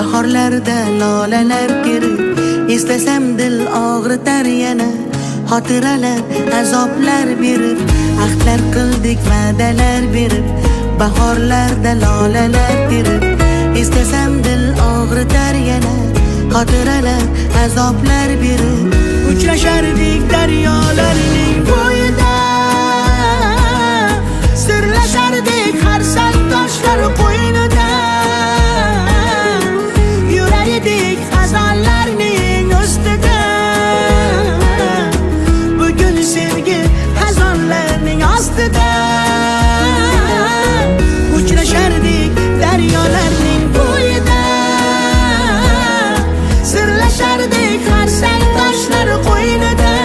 bahorlarda lolalar terib, eslasam dil og'ritar yana. Xotiralar azoblar berib, ahdlar qildik va'dalar berib, bahorlarda lolalar terib, eslasam dil og'ritar yana. Xotiralar azoblar berib, uchrashardik daryolarning bo'yida, sirlashardik har sal toshlar qo'ynida, yurar edik xazonlarning ustida. Bugun sevgi xazonlarning ostida, uchrashardik daryolarning bo'yida, sirlashardik har sal toshlar qo'ynida,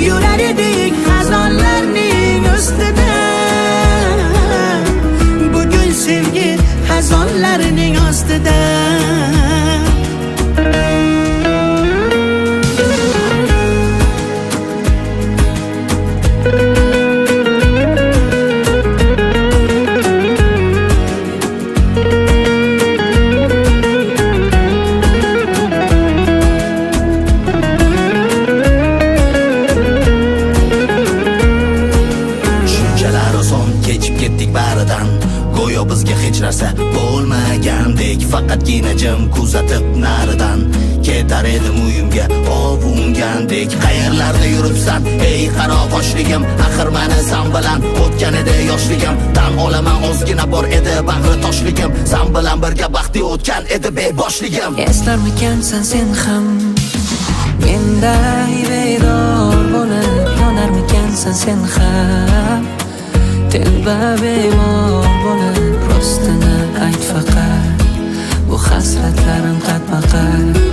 yurar edik xazonlarning ustida. Bugun sevgi xazonlarning ostida. Go'yo bizga hech narsa bo'lmagandek, faqatgina jim kuzatib naridan ketar edim uyimga ovungandek. Qayerlarda yuribsan ey qaro qoshligim, axir meni san bilan o'tgan edi yoshligim. Tan olaman ozgina bor edi bag'ri toshligim, san bilan birga baxtli o'tgan edi beboshligim. Eslarmikansan sen ham menday bedor bo'lib, yonarmikansan sen ham telba bemor bo'lib, rostini ayt faqat, bu hasratlarim qatma-qat.